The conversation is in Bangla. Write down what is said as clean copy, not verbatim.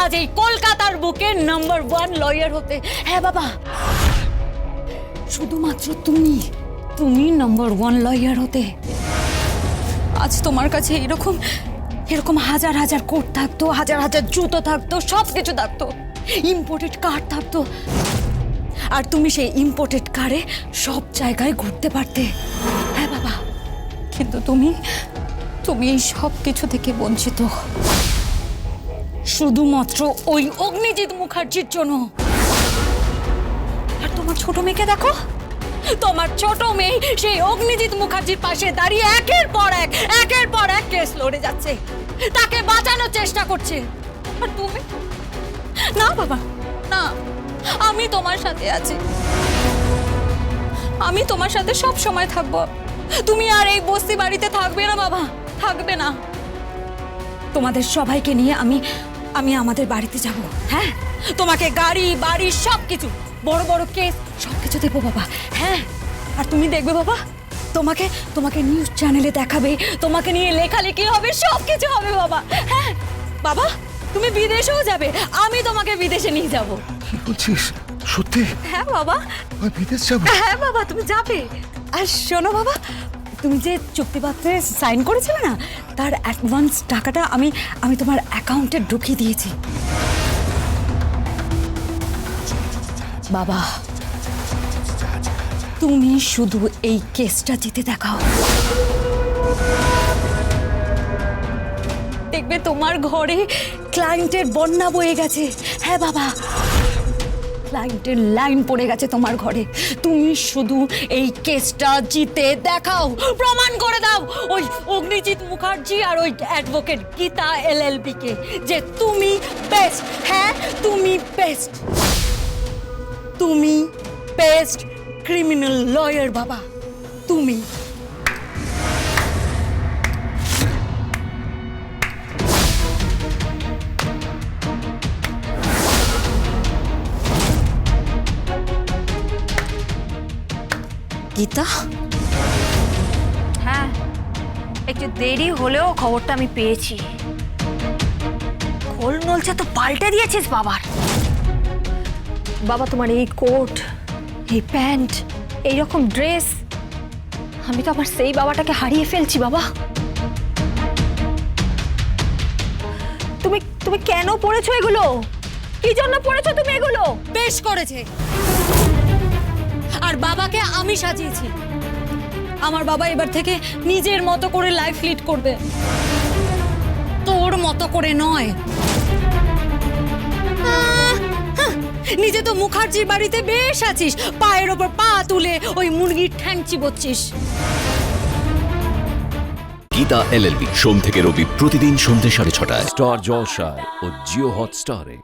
আজ এই কলকাতার বুকে নাম্বার 1 লয়ার হতে। হ্যাঁ বাবা, শুধুমাত্র তুমি নাম্বার 1 লয়ার হতে। আজ তোমার কাছে এরকম হাজার হাজার কোট থাকতো, হাজার হাজার জুতো থাকতো, সব কিছু থাকতো, ইম্পোর্টেড কার থাকতো, আর তুমি সেই ইম্পোর্টেড কারে সব জায়গায় ঘুরতে পারতে। হ্যাঁ বাবা, কিন্তু তুমি এই সব কিছু থেকে বঞ্চিত, শুধুমাত্র ওই অগ্নিজিৎ মুখার্জির জন্য। আর তোমার ছোট মেয়েকে দেখো, তোমার ছোট মেয়ে সেই অগ্নিজিৎ মুখার্জির পাশে দাঁড়িয়ে একের পর এক কেস লড়ে যাচ্ছে, তাকে বাঁচানোর চেষ্টা করছে। আর তুমি? না বাবা না, আমি তোমার সাথে আছি, আমি তোমার সাথে সব সময় থাকবো। তুমি আর এই বস্তি বাড়িতে থাকবে না বাবা, থাকবে না। তোমাদের সবাইকে নিয়ে আমি আমাদের বাড়িতে যাব। হ্যাঁ, তোমাকে গাড়ি বাড়ি সবকিছু, বড় বড় কেস সবকিছু দেবো বাবা। হ্যাঁ, আর তুমি দেখবে বাবা, তোমাকে নিউজ চ্যানেলে দেখাবে, তোমাকে নিয়ে লেখালেখি হবে, সবকিছু হবে বাবা। হ্যাঁ বাবা, তুমি বিদেশেও যাবে, আমি তোমাকে বিদেশে নিয়ে যাব। কি বলছিস সত্যি? হ্যাঁ বাবা, আমি বিদেশ যাব? হ্যাঁ বাবা, তুমি যাবে। আর শোনো বাবা, তুমি যে চুক্তিপত্রে সাইন করেছিলে না, তার অ্যাডভান্স টাকাটা আমি তোমার অ্যাকাউন্টে ঢুকিয়ে দিয়েছি বাবা। তুমি শুধু এই কেসটা জিতে দেখাও, দেখবে তোমার ঘরে ক্লায়েন্টের বন্যা বয়ে গেছে। হ্যাঁ বাবা, ক্লায়েন্টের লাইন পড়ে গেছে তোমার ঘরে। তুমি শুধু এই কেসটা জিতে দেখাও, প্রমাণ করে দাও ওই অগ্নিজিৎ মুখার্জি আর ওই অ্যাডভোকেট গীতা এলএলবি কে যে তুমি বেস্ট। হ্যাঁ, তুমি বেস্ট, তুমি বেস্ট ক্রিমিনাল লয়ার বাবা, তুমি। গীতা? হ্যাঁ, একটু দেরি হলেও খবরটা আমি পেয়েছি। খোল নলছে তো পাল্টে দিয়েছিস বাবার। বাবা, তোমার এই কোট, এই প্যান্ট, এইরকম ড্রেস, আমি তো আমার সেই বাবাটাকে হারিয়ে ফেলছি বাবা। তুমি কেন পড়েছো এগুলো? কি জন্য পড়েছো তুমি এগুলো? বেশ করেছে, আর বাবাকে আমি সাজিয়েছি। আমার বাবা এবার থেকে নিজের মতো করে লাইফ লিড করবে, তোর মতো করে নয়। নিজে তো মুখার্জির বাড়িতে বেশ আছিস, পায়ের ওপর পা তুলে ওই মুরগির ঠ্যাং চিবোচ্ছিস। গীতা এলএলবি, সোম থেকে রবি প্রতিদিন সন্ধ্যে 6:30টায় স্টার জলসায় ও জিও হটস্টারে।